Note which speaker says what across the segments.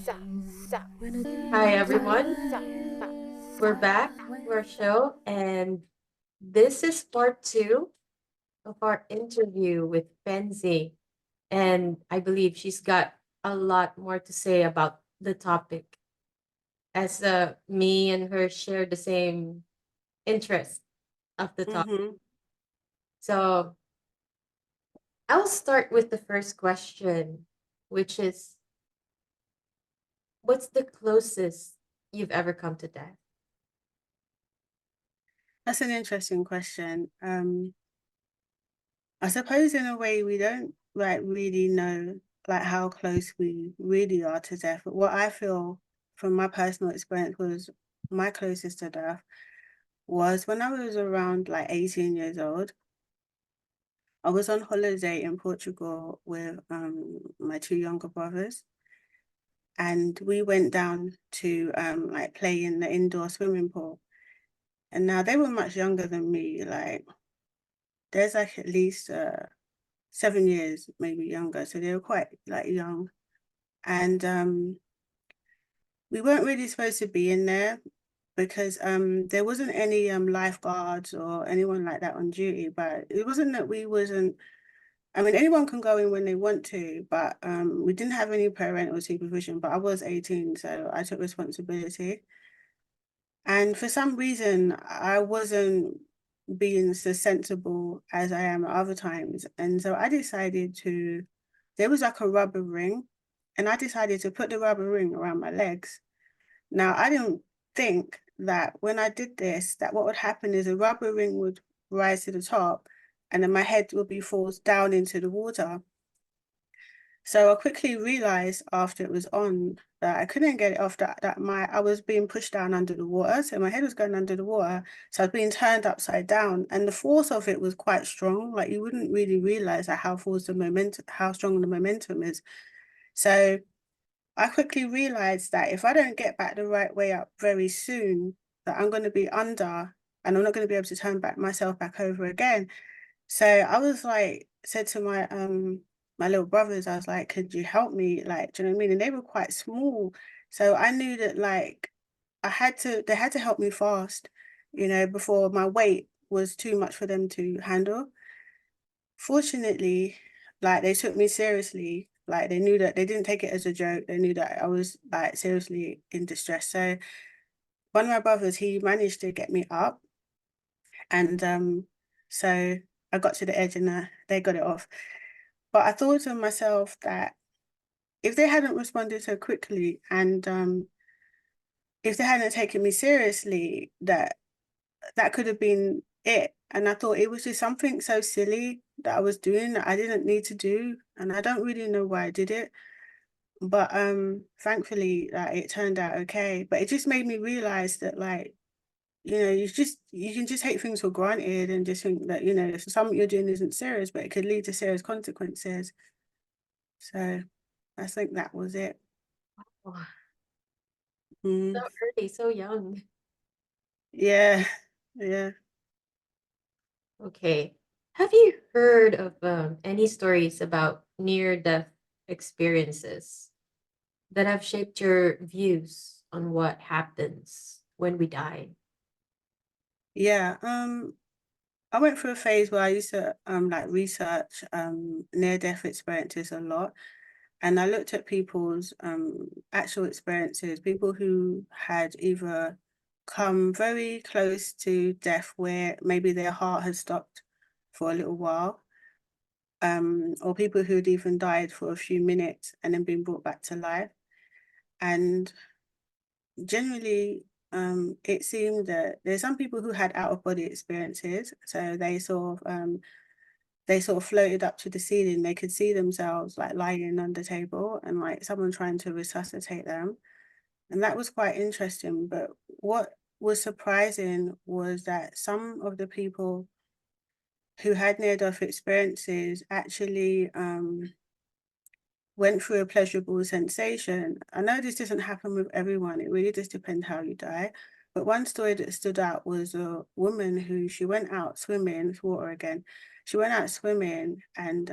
Speaker 1: Hi, everyone. We're back to our show, and this is part two of our interview with Penzy. And I believe she's got a lot more to say about the topic, as me and her share the same interest of the topic.
Speaker 2: Mm-hmm.
Speaker 1: So I'll start with the first question, which is, what's the closest you've ever come to death?
Speaker 2: That's an interesting question. I suppose in a way we don't like really know like how close we really are to death. But what I feel from my personal experience was my closest to death was when I was around like 18 years old. I was on holiday in Portugal with my two younger brothers, and we went down to like play in the indoor swimming pool. And now they were much younger than me, like there's like at least 7 years, maybe younger. So they were quite like young. And we weren't really supposed to be in there because there wasn't any lifeguards or anyone like that on duty. But it wasn't that we wasn't, I mean, anyone can go in when they want to, but we didn't have any parental supervision. But I was 18, so I took responsibility. And for some reason, I wasn't being so sensible as I am at other times. And so I decided to, there was like a rubber ring, and I decided to put the rubber ring around my legs. Now, I didn't think that when I did this, that what would happen is a rubber ring would rise to the top and then my head would be forced down into the water. So I quickly realized after it was on that I couldn't get it off, that I was being pushed down under the water. So my head was going under the water. So I was being turned upside down. And the force of it was quite strong. Like you wouldn't really realize that how strong the momentum is. So I quickly realized that if I don't get back the right way up very soon, that I'm going to be under and I'm not going to be able to turn back myself back over again. So I was like, said to my little brothers, I was like, could you help me? Like, do you know what I mean? And they were quite small. So I knew that like they had to help me fast, before my weight was too much for them to handle. Fortunately, like they took me seriously. Like they knew that they didn't take it as a joke. They knew that I was like seriously in distress. So one of my brothers, he managed to get me up, and so I got to the edge and they got it off. But I thought to myself that if they hadn't responded so quickly and if they hadn't taken me seriously, that could have been it. And I thought it was just something so silly that I was doing that I didn't need to do. And I don't really know why I did it. But thankfully it turned out okay. But it just made me realize that like, you can just take things for granted and just think that, something you're doing isn't serious, but it could lead to serious consequences. So I think that was it.
Speaker 1: Oh, so
Speaker 2: Mm,
Speaker 1: early, so young.
Speaker 2: yeah, yeah.
Speaker 1: Okay. Have you heard of any stories about near death experiences that have shaped your views on what happens when we die?
Speaker 2: Yeah. I went through a phase where I used to like research near death experiences a lot. And I looked at people's actual experiences, people who had either come very close to death where maybe their heart had stopped for a little while, or people who'd even died for a few minutes and then been brought back to life. And generally, it seemed that there's some people who had out of body experiences. So they sort of floated up to the ceiling. They could see themselves like lying on the table and like someone trying to resuscitate them. And that was quite interesting. But what was surprising was that some of the people who had near death experiences actually went through a pleasurable sensation. I know this doesn't happen with everyone, it really just depends how you die. But one story that stood out was a woman who she went out swimming, it's water again. She went out swimming and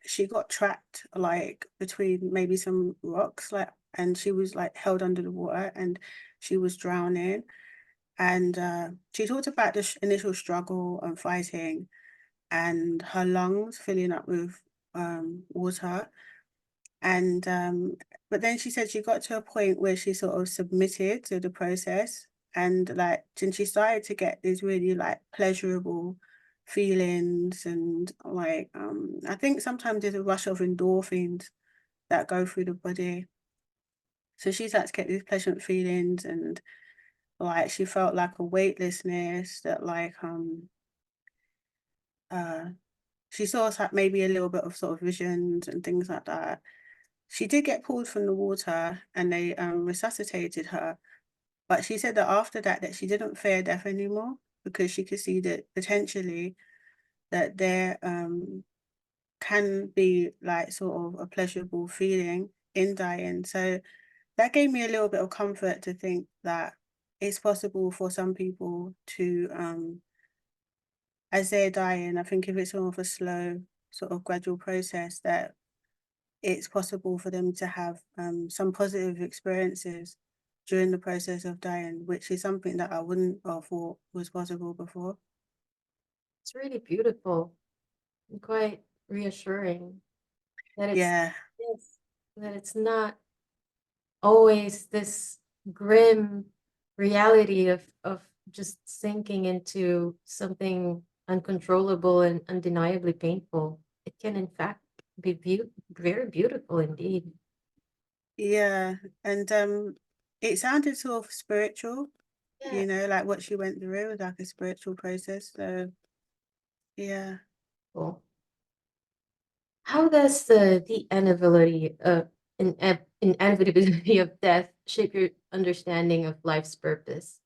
Speaker 2: she got trapped like between maybe some rocks, like, and she was like held under the water and she was drowning. And she talked about the initial struggle and fighting and her lungs filling up with water. And but then she said she got to a point where she sort of submitted to the process, and like then she started to get these really like pleasurable feelings, and like I think sometimes there's a rush of endorphins that go through the body. So she started to get these pleasant feelings, and like she felt like a weightlessness that like uh she saw like maybe a little bit of sort of visions and things like that. She did get pulled from the water and they resuscitated her. But she said that after that, that she didn't fear death anymore because she could see that potentially that there can be like sort of a pleasurable feeling in dying. So that gave me a little bit of comfort to think that it's possible for some people to, as they're dying, I think if it's sort of a slow, sort of gradual process, that it's possible for them to have some positive experiences during the process of dying, which is something that I wouldn't have thought was possible before.
Speaker 1: It's really beautiful and quite reassuring that
Speaker 2: Yeah,
Speaker 1: yes, that it's not always this grim reality of just sinking into something uncontrollable and undeniably painful. It can, in fact, be very beautiful indeed.
Speaker 2: yeah. And it sounded sort of spiritual,
Speaker 1: Yeah.
Speaker 2: like what she went through was like a spiritual process. So yeah.
Speaker 1: Cool. How does the inevitability of death shape your understanding of life's purpose?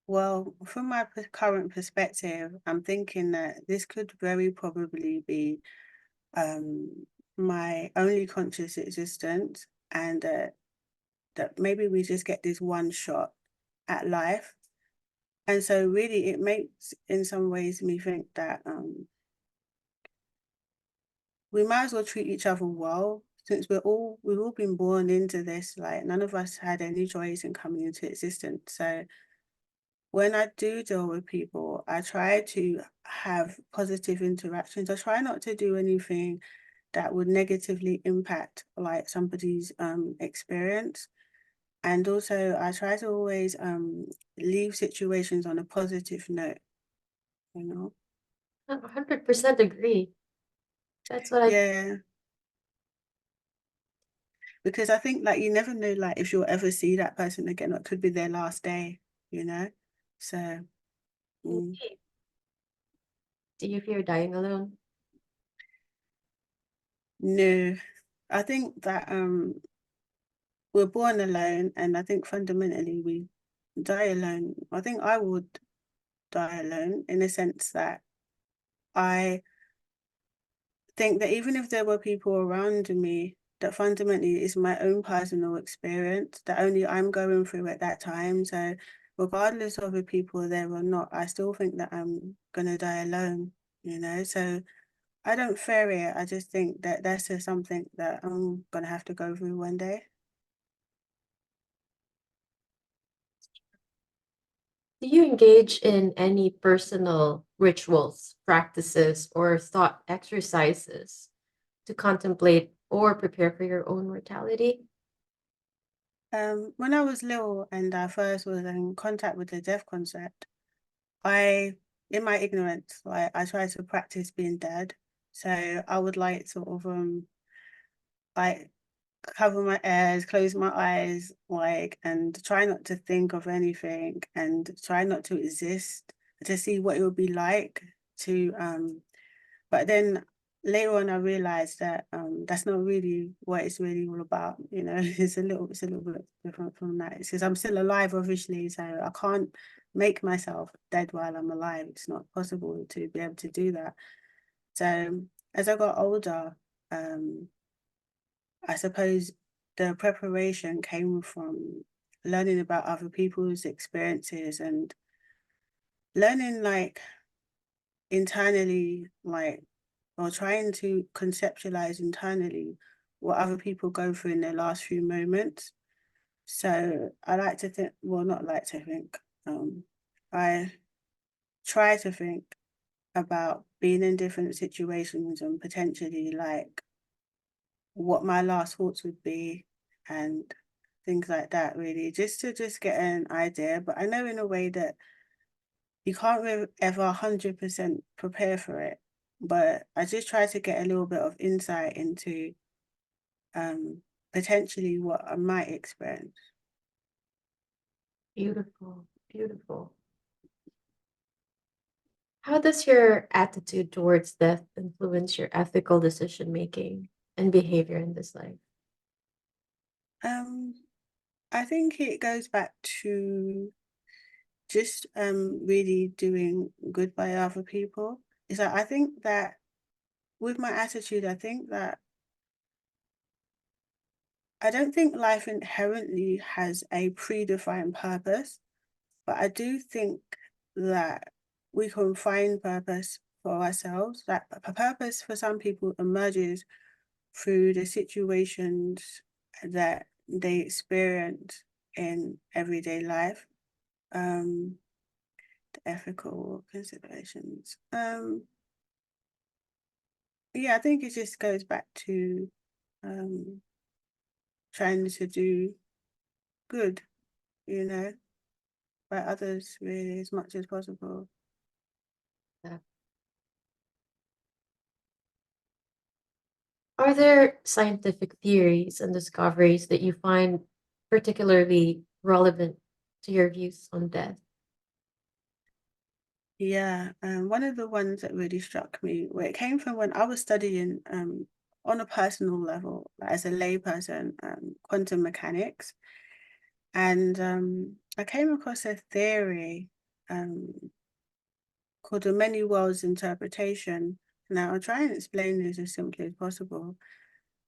Speaker 2: Well, from my current perspective, I'm thinking that this could very probably be um my only conscious existence, and that maybe we just get this one shot at life. And so really it makes in some ways me think that we might as well treat each other well, since we've all been born into this, like none of us had any choice in coming into existence. So when I do deal with people, I try to have positive interactions. I try not to do anything that would negatively impact like somebody's experience. And also I try to always leave situations on a positive note, you know?
Speaker 1: 100% agree. That's what I
Speaker 2: Yeah, because I think like you never know like if you'll ever see that person again, or it could be their last day, you know? So mm,
Speaker 1: think. Do you fear dying alone?
Speaker 2: no. I think that we're born alone, and I think fundamentally we die alone. I think I would die alone in a sense that I think that even if there were people around me, that fundamentally is my own personal experience that only I'm going through at that time. So regardless of the people there or not, I still think that I'm gonna die alone, So I don't fear it. I just think that that's just something that I'm gonna have to go through one day.
Speaker 1: Do you engage in any personal rituals, practices, or thought exercises to contemplate or prepare for your own mortality?
Speaker 2: When I was little and I first was in contact with the death concept, I, in my ignorance, like I tried to practice being dead. So I would like sort of like cover my ears, close my eyes, like, and try not to think of anything and try not to exist, to see what it would be like to but then later on I realized that that's not really what it's really all about, it's a little bit different from that. It's because I'm still alive obviously, so I can't make myself dead while I'm alive. It's not possible to be able to do that. So as I got older, um I suppose the preparation came from learning about other people's experiences and learning like internally, like or trying to conceptualize internally what other people go through in their last few moments. So I like to think, well, not like to think, I try to think about being in different situations and potentially like what my last thoughts would be and things like that, really, just to get an idea. But I know in a way that you can't really ever 100% prepare for it. But I just try to get a little bit of insight into potentially what I might experience.
Speaker 1: Beautiful, beautiful. How does your attitude towards death influence your ethical decision making and behavior in this life?
Speaker 2: Um, I think it goes back to just really doing good by other people. Is that I think that with my attitude, I think that I don't think life inherently has a predefined purpose, but I do think that we can find purpose for ourselves. That a purpose for some people emerges through the situations that they experience in everyday life. Um, the ethical considerations. Yeah, I think it just goes back to um trying to do good, you know, by others really as much as possible.
Speaker 1: Yeah. Are there scientific theories and discoveries that you find particularly relevant to your views on death?
Speaker 2: Yeah, one of the ones that really struck me, where it came from when I was studying on a personal level, like as a layperson, quantum mechanics. And I came across a theory um, called the many worlds interpretation. Now, I'll try and explain this as simply as possible.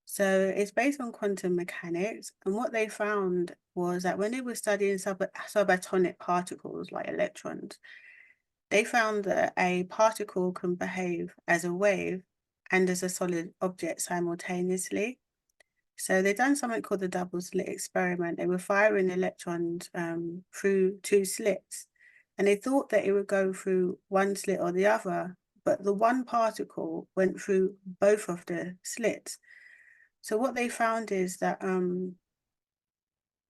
Speaker 2: So it's based on quantum mechanics, and what they found was that when they were studying subatomic particles like electrons, they found that a particle can behave as a wave and as a solid object simultaneously. So they done something called the double slit experiment. They were firing electrons through two slits, and they thought that it would go through one slit or the other, but the one particle went through both of the slits. So what they found is that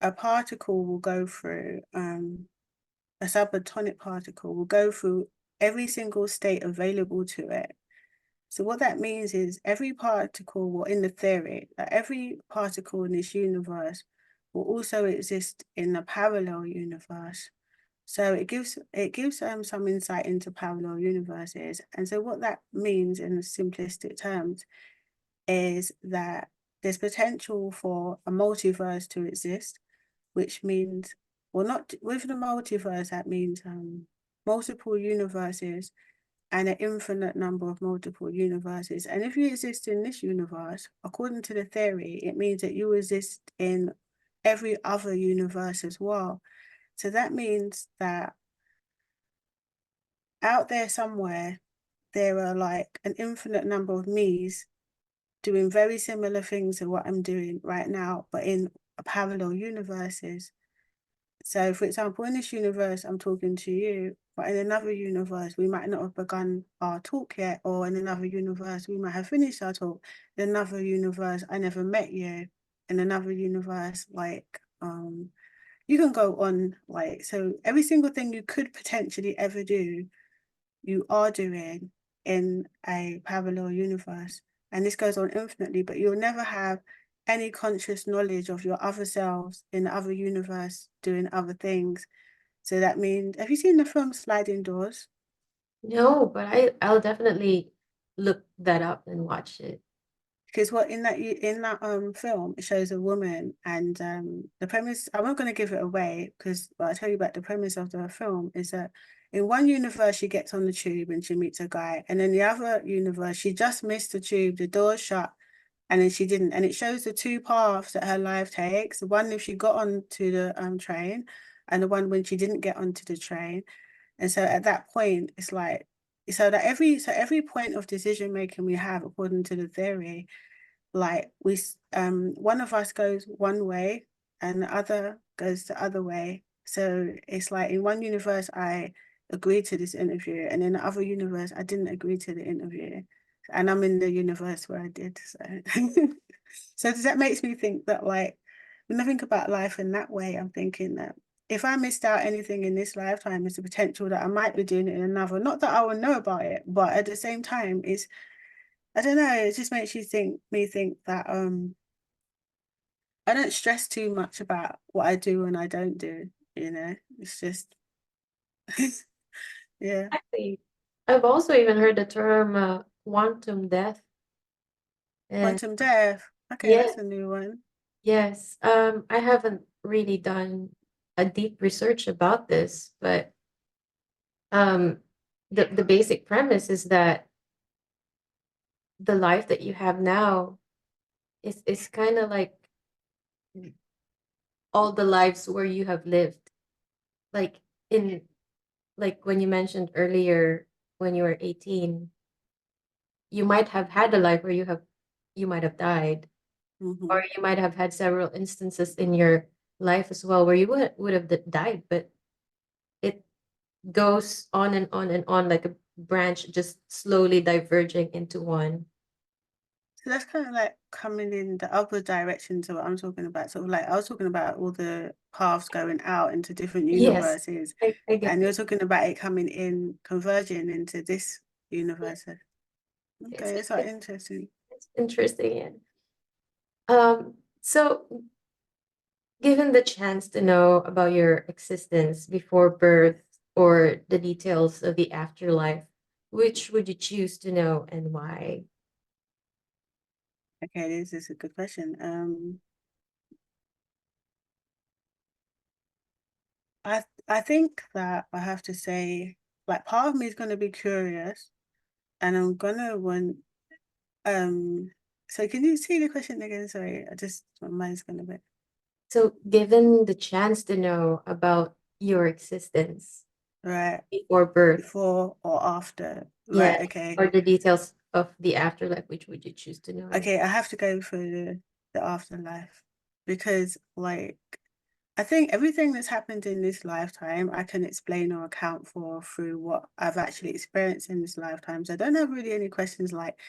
Speaker 2: a particle will go through, a subatomic particle will go through every single state available to it. So what that means is every particle, well, in the theory, that every particle in this universe will also exist in a parallel universe. So it gives some insight into parallel universes. And so what that means in simplistic terms is that there's potential for a multiverse to exist, which means, well, not with the multiverse, that means multiple universes and an infinite number of multiple universes. And if you exist in this universe, according to the theory, it means that you exist in every other universe as well. So that means that out there somewhere, there are like an infinite number of me's doing very similar things to what I'm doing right now, but in parallel universes. So, for example, in this universe, I'm talking to you, but in another universe, we might not have begun our talk yet, or in another universe, we might have finished our talk. In another universe, I never met you. In another universe, you can go on, like, so every single thing you could potentially ever do, you are doing in a parallel universe. And this goes on infinitely, but you'll never have any conscious knowledge of your other selves in the other universe doing other things. So that means, have you seen the film Sliding Doors?
Speaker 1: No, but I'll definitely look that up and watch it.
Speaker 2: Because what in that film, it shows a woman, and the premise, I'm not going to give it away because I'll tell you about the premise of the film is that in one universe she gets on the tube and she meets a guy, and in the other universe she just missed the tube, the door's shut, and then she didn't. And it shows the two paths that her life takes, the one if she got onto the train, and the one when she didn't get onto the train. And so at that point, it's like so that every point of decision making we have, according to the theory, like one of us goes one way and the other goes the other way. So it's like in one universe I agreed to this interview, and in the other universe I didn't agree to the interview, and I'm in the universe where I did. So so that makes me think that, like, when I think about life in that way, I'm thinking that if I missed out anything in this lifetime, it's the potential that I might be doing it in another. Not that I will know about it, but at the same time, it's, I don't know, it just makes you think that I don't stress too much about what I do and I don't do, you know. It's just yeah.
Speaker 1: Exactly. I've also even heard the term quantum death. And
Speaker 2: Quantum death. Okay,
Speaker 1: yeah,
Speaker 2: that's a new one.
Speaker 1: yes. I haven't really done a deep research about this, but um, the basic premise is that the life that you have now is kind of like all the lives where you have lived. Like in like when you mentioned earlier, when you were 18, you might have had a life where you might have died,
Speaker 2: Mm-hmm.
Speaker 1: or you might have had several instances in your life as well where you would have died, but it goes on and on and on like a branch just slowly diverging into one.
Speaker 2: So that's kind of like coming in the other direction to what I'm talking about. Sort of like I was talking about all the paths going out into different
Speaker 1: Yes,
Speaker 2: universes,
Speaker 1: I get
Speaker 2: and you're
Speaker 1: it.
Speaker 2: talking about it coming in, converging into this universe.
Speaker 1: It's
Speaker 2: Okay, it's quite interesting.
Speaker 1: it's interesting. And so given the chance to know about your existence before birth or the details of the afterlife, which would you choose to know and why?
Speaker 2: Okay, this is a good question. I think that I have to say, like, part of me is gonna be curious, and I'm gonna want um. So can you see the question again? Sorry, I just my mind's gonna be
Speaker 1: So, given the chance to know about your existence
Speaker 2: right
Speaker 1: before birth,
Speaker 2: before or after. Right.
Speaker 1: yes,
Speaker 2: Okay.
Speaker 1: or the details of the afterlife, which would you choose to know and
Speaker 2: Okay. I have to go for the afterlife because, like, I think everything that's happened in this lifetime, I can explain or account for through what I've actually experienced in this lifetime. So I don't have really any questions like,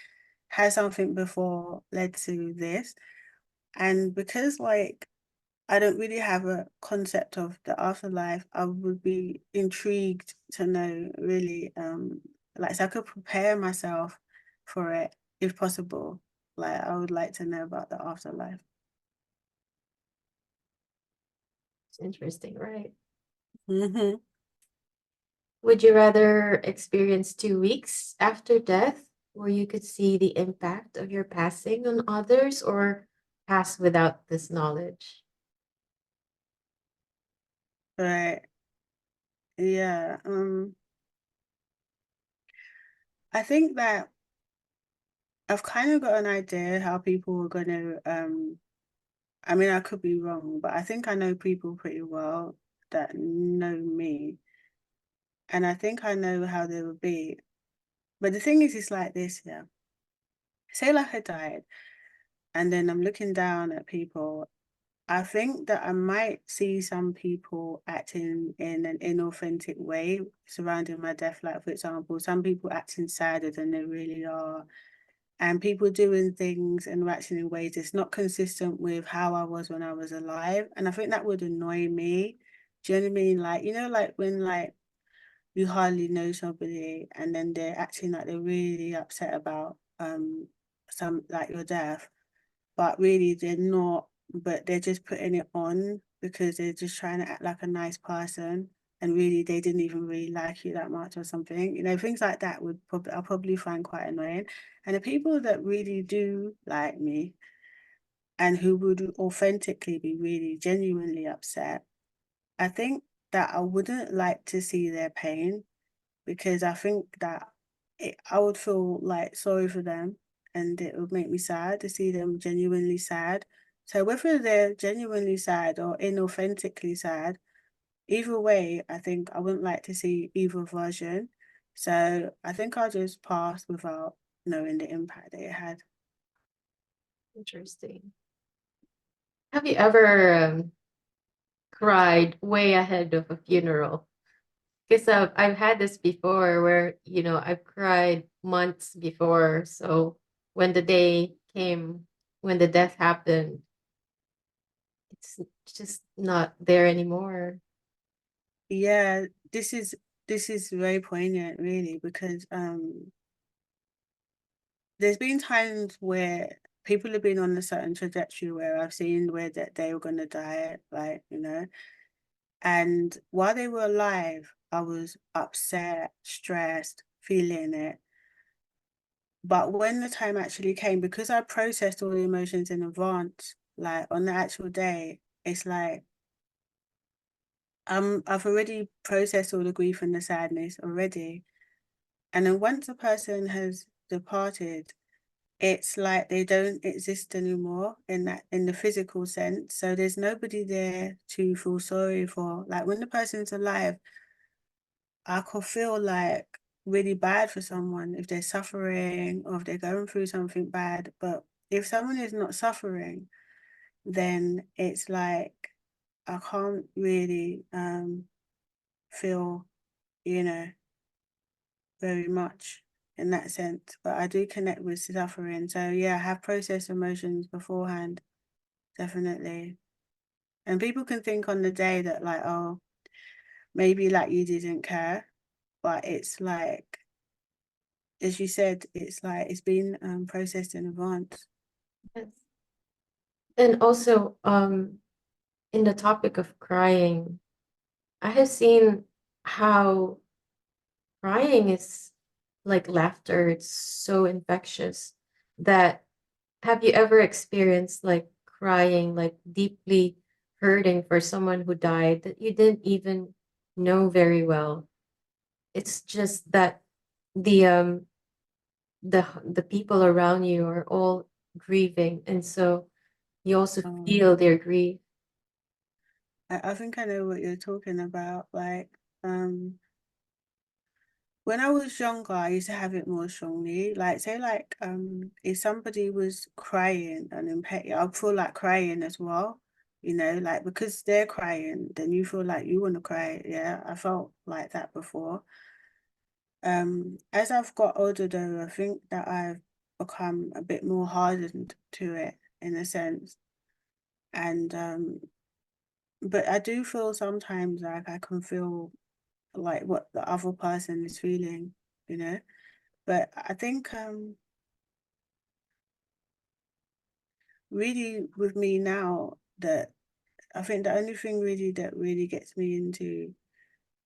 Speaker 2: has something before led to this? And because, like, I don't really have a concept of the afterlife, I would be intrigued to know really, like, so I could prepare myself for it if possible. Like, I would like to know about the afterlife.
Speaker 1: it's interesting, right?
Speaker 2: Hmm.
Speaker 1: Would you rather experience 2 weeks after death where you could see the impact of your passing on others or pass without this knowledge?
Speaker 2: Right. Yeah. I think that I've kind of got an idea how people are gonna I mean I could be wrong, but I think I know people pretty well that know me. And I think I know how they would be. But the thing is, it's like this, yeah. Say like I died, and then I'm looking down at people. I think that I might see some people acting in an inauthentic way surrounding my death. Like, for example, some people acting sadder than they really are, and people doing things and acting in ways that's not consistent with how I was when I was alive. And I think that would annoy me. Do you know what I mean? Like, like when like you hardly know somebody and then they're acting like they're really upset about some like your death, but really they're not, but they're just putting it on because they're just trying to act like a nice person, and really they didn't even really like you that much or something. Things like that would probably I'll probably find quite annoying. And the people that really do like me and who would authentically be really genuinely upset, I think that I wouldn't like to see their pain because I think that I would feel like sorry for them, and it would make me sad to see them genuinely sad. So whether they're genuinely sad or inauthentically sad, either way, I think I wouldn't like to see either version. So I think I'll just pass without knowing the impact that it had.
Speaker 1: Interesting. Have you ever cried way ahead of a funeral? Because I've had this before where, I've cried months before. So when the day came, when the death happened, it's just not there anymore.
Speaker 2: Yeah, this is very poignant, really, because there's been times where people have been on a certain trajectory where I've seen where that they were gonna die, like, and while they were alive, I was upset, stressed, feeling it. But when the time actually came, because I processed all the emotions in advance, like on the actual day, it's like I've already processed all the grief and the sadness already. And then once a person has departed, it's like they don't exist anymore in the physical sense. So there's nobody there to feel sorry for. Like when the person's alive, I could feel like really bad for someone if they're suffering or if they're going through something bad. But if someone is not suffering, then it's like I can't really feel, you know, very much in that sense. But I do connect with suffering. So yeah, I have processed emotions beforehand, definitely. And people can think on the day that like, oh, maybe like you didn't care, but it's like, as you said, it's like it's been processed in advance.
Speaker 1: Yes. And also, in the topic of crying, I have seen how crying is like laughter. It's so infectious that have you ever experienced like crying, like deeply hurting for someone who died that you didn't even know very well? It's just that the um the people around you are all grieving, and so you also
Speaker 2: Um,
Speaker 1: feel their grief.
Speaker 2: I think I know what you're talking about. Like, um, when I was younger, I used to have it more strongly. Like, say, like, if somebody was crying and in pain, I'd feel like crying as well. Like because they're crying, then you feel like you want to cry. Yeah, I felt like that before. As I've got older though, I think that I've become a bit more hardened to it in a sense. And but I do feel sometimes like I can feel like what the other person is feeling, you know. But I think really with me now that I think the only thing really that really gets me into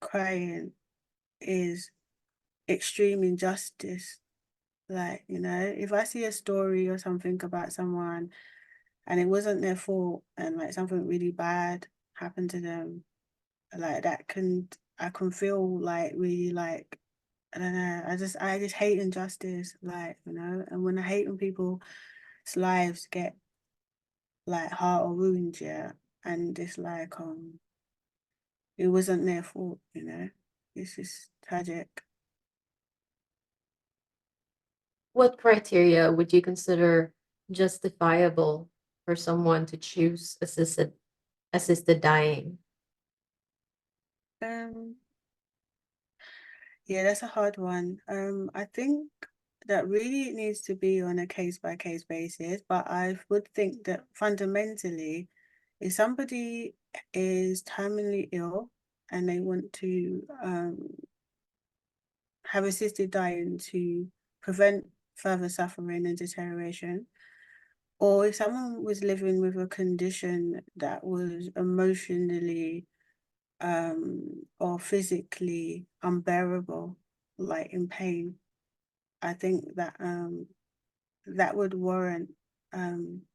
Speaker 2: crying is extreme injustice. Like, if I see a story or something about someone and it wasn't their fault and like something really bad happened to them, like I can feel like really like I don't know, I just hate injustice, like, and when I hate when people's lives get like hurt or ruined, yeah, and it's like it wasn't their fault, It's just tragic.
Speaker 1: What criteria would you consider justifiable for someone to choose assisted dying?
Speaker 2: Um Yeah, that's a hard one. I think that really it needs to be on a case by case basis, but I would think that fundamentally, if somebody is terminally ill and they want to have assisted dying to prevent further suffering and deterioration, or if someone was living with a condition that was emotionally or physically unbearable, like in pain, I think that that would warrant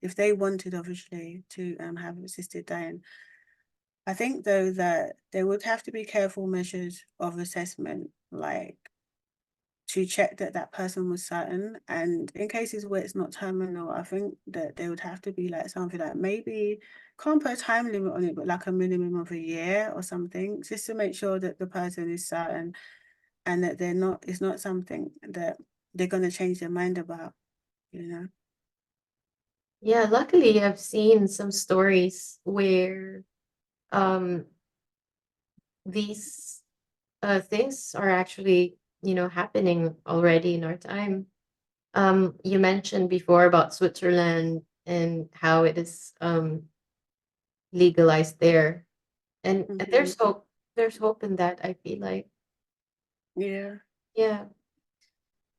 Speaker 2: if they wanted obviously to have assisted dying. I think though that there would have to be careful measures of assessment, like to check that that person was certain. And in cases where it's not terminal, I think that there would have to be like something like maybe can't put a time limit on it, but like a minimum of a year or something, just to make sure that the person is certain and that it's not something that they're going to change their mind about, you know?
Speaker 1: Yeah, luckily I've seen some stories where um these things are actually, happening already in our time. You mentioned before about Switzerland and how it is legalized there. And
Speaker 2: Mm-hmm.
Speaker 1: there's hope in that, I feel like.
Speaker 2: Yeah.
Speaker 1: Yeah.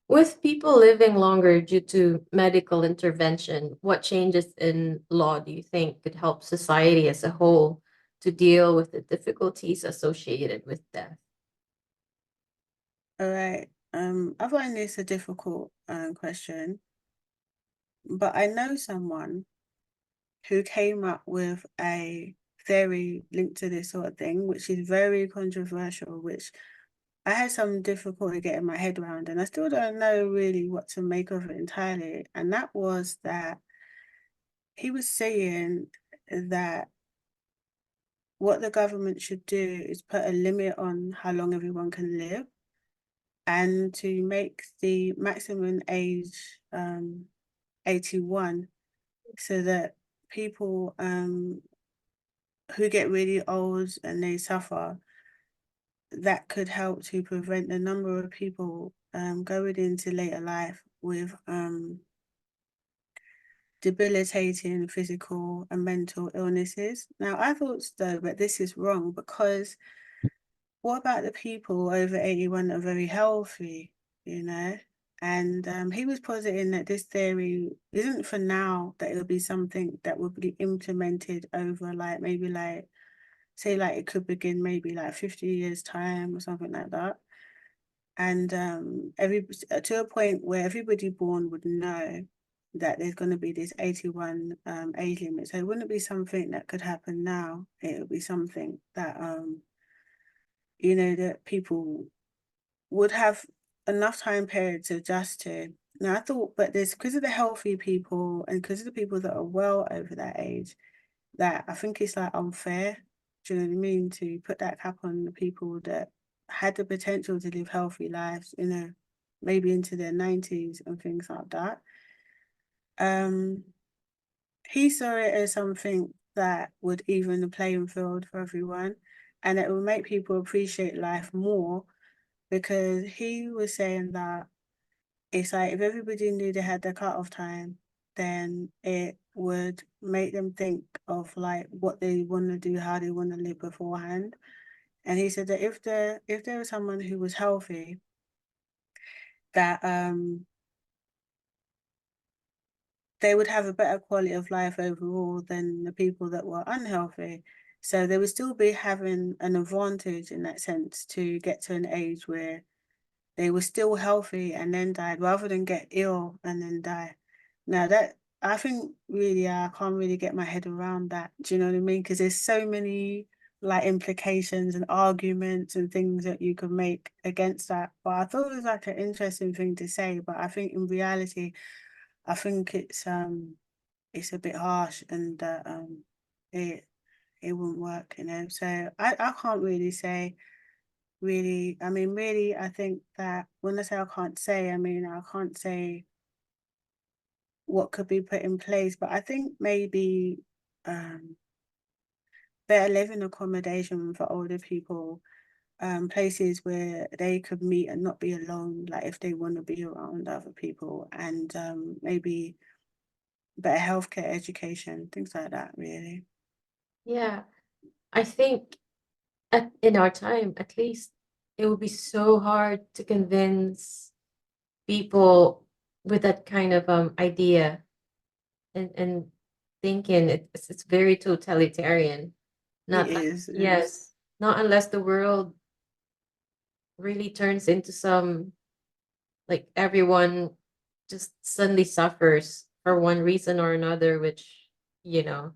Speaker 1: With people living longer due to medical intervention, what changes in law do you think could help society as a whole to deal with the difficulties associated with death?
Speaker 2: All right. I find this a difficult question, but I know someone who came up with a theory linked to this sort of thing, which is very controversial, which I had some difficulty getting my head around, and I still don't know really what to make of it entirely. And that was that he was saying that what the government should do is put a limit on how long everyone can live and to make the maximum age 81 so that people who get really old and they suffer, that could help to prevent the number of people going into later life with debilitating physical and mental illnesses. Now, I thought so, but this is wrong because what about the people over 81 that are very healthy, you know? And he was positing that this theory isn't for now, that it'll be something that will be implemented over like maybe like, say like it could begin maybe like 50 years time or something like that. And every to a point where everybody born would know that there's going to be this 81 age limit. So it wouldn't be something that could happen now. It would be something that that people would have enough time period to adjust to. Now I thought, but there's because of the healthy people and because of the people that are well over that age, that I think it's like unfair. Do you know what I mean? To put that cap on the people that had the potential to live healthy lives, maybe into their 90s and things like that. Um, he saw it as something that would even the playing field for everyone and it would make people appreciate life more because he was saying that it's like if everybody knew they had their cut-off time, then it would make them think of like what they want to do, how they want to live beforehand. And he said that if there was someone who was healthy, that they would have a better quality of life overall than the people that were unhealthy. So they would still be having an advantage in that sense to get to an age where they were still healthy and then died rather than get ill and then die. Now that I think really I can't really get my head around that. Do you know what I mean? Because there's so many like implications and arguments and things that you could make against that. But I thought it was like an interesting thing to say. But I think in reality, I think it's a bit harsh and it it wouldn't work, you know. So I can't really say really, I mean, really, I think that when I say I can't say, I mean, I can't say what could be put in place, but I think maybe um, better living accommodation for older people, places where they could meet and not be alone, like if they want to be around other people, and maybe better healthcare education, things like that, really.
Speaker 1: Yeah, I think in our time, at least, it would be so hard to convince people with that kind of idea and thinking it's very totalitarian.
Speaker 2: It
Speaker 1: Not like
Speaker 2: is, yes.
Speaker 1: yes, not unless the world really turns into some like everyone just suddenly suffers for one reason or another, which you know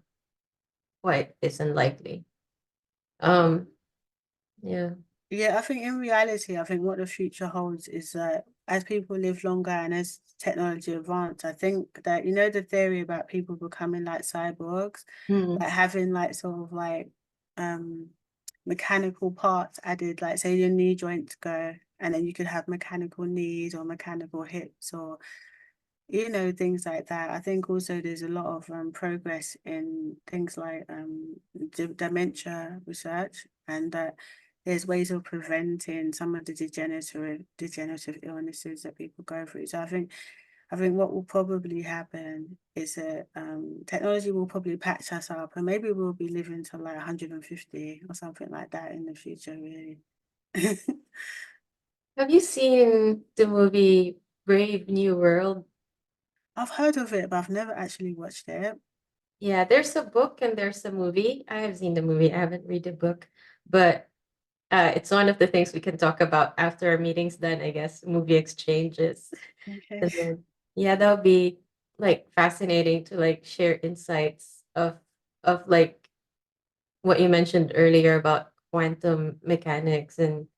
Speaker 1: quite is unlikely. Um, yeah.
Speaker 2: Yeah, I think in reality, I think what the future holds is that as people live longer and as technology advance, I think that the theory about people becoming like cyborgs,
Speaker 1: Mm.
Speaker 2: like having like sort of like um mechanical parts added, like say your knee joints go and then you could have mechanical knees or mechanical hips or things like that. I think also there's a lot of progress in things like dementia research, and that there's ways of preventing some of the degenerative illnesses that people go through. So I think what will probably happen is that technology will probably patch us up, and maybe we'll be living to like 150 or something like that in the future, really.
Speaker 1: Have you seen the movie Brave New World?
Speaker 2: I've heard of it, but I've never actually watched it.
Speaker 1: Yeah, there's a book and there's a movie. I have seen the movie. I haven't read the book, but it's one of the things we can talk about after our meetings then, I guess, movie exchanges.
Speaker 2: Okay.
Speaker 1: And then, yeah, that would be like fascinating to like share insights of like what you mentioned earlier about quantum mechanics and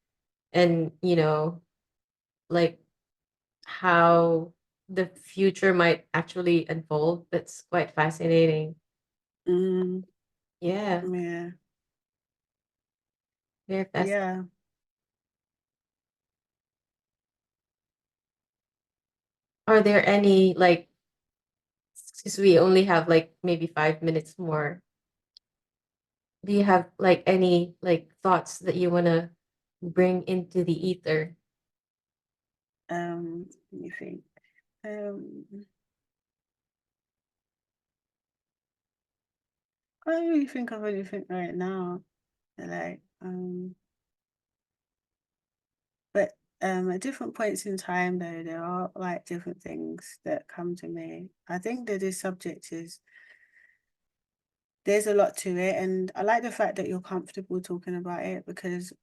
Speaker 1: like how the future might actually unfold. That's quite fascinating.
Speaker 2: Mm,
Speaker 1: Yeah,
Speaker 2: yeah.
Speaker 1: very fascinating.
Speaker 2: Yeah.
Speaker 1: Are there any like, since we only have like maybe 5 minutes more, do you have like any like thoughts that you want to bring into the ether?
Speaker 2: Let me think. Um, I don't really think of anything right now. Like, but at different points in time, though, there are like different things that come to me. I think that this subject is there's a lot to it, and I like the fact that you're comfortable talking about it because,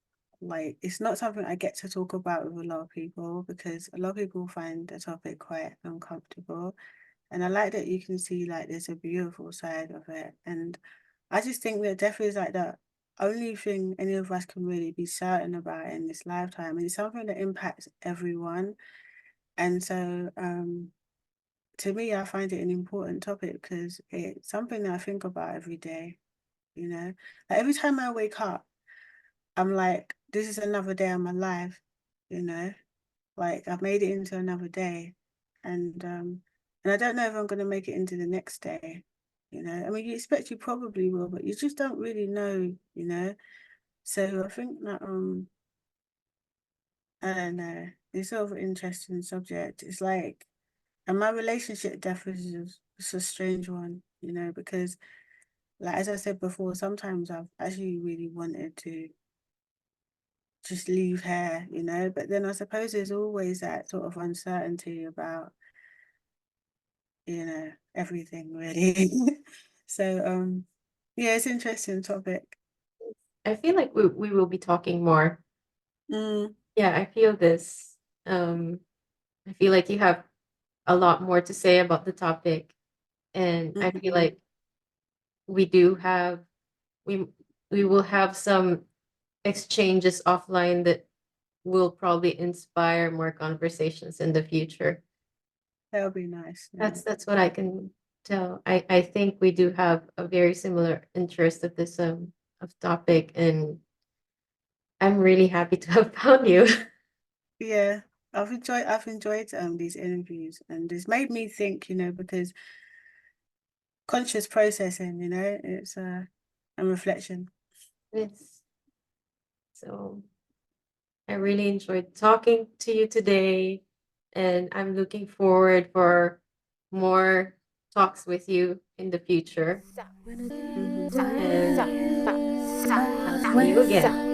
Speaker 2: like, it's not something I get to talk about with a lot of people because a lot of people find the topic quite uncomfortable. And I like that you can see like there's a beautiful side of it. And I just think that definitely is like the only thing any of us can really be certain about in this lifetime. And it's something that impacts everyone. And so to me, I find it an important topic because it's something that I think about every day, you know. Like every time I wake up, I'm like, this is another day I'm alive, you know. Like I've made it into another day, and I don't know if I'm gonna make it into the next day. I mean, you expect you probably will, but you just don't really know. So I think that I don't know. It's sort of an interesting subject. It's like, and my relationship death is just it's a strange one. Because like as I said before, sometimes I've actually really wanted to just leave her. But then I suppose there's always that sort of uncertainty about everything really. So yeah, it's an interesting topic.
Speaker 1: I feel like we will be talking more.
Speaker 2: Mm,
Speaker 1: Yeah, I feel this. Um, I feel like you have a lot more to say about the topic, and I feel
Speaker 2: mm-hmm.
Speaker 1: like we do have we we will have some exchanges offline that will probably inspire more conversations in the future.
Speaker 2: That'll be nice. Yeah.
Speaker 1: That's what I can tell. I think we do have a very similar interest of this of topic, and I'm really happy to have found you.
Speaker 2: Yeah. I've enjoyed these interviews, and it's made me think, because conscious processing, it's a reflection.
Speaker 1: Yes. So I really enjoyed talking to you today, and I'm looking forward for more talks with you in the future.
Speaker 2: Mm-hmm.
Speaker 1: And I'll see you again.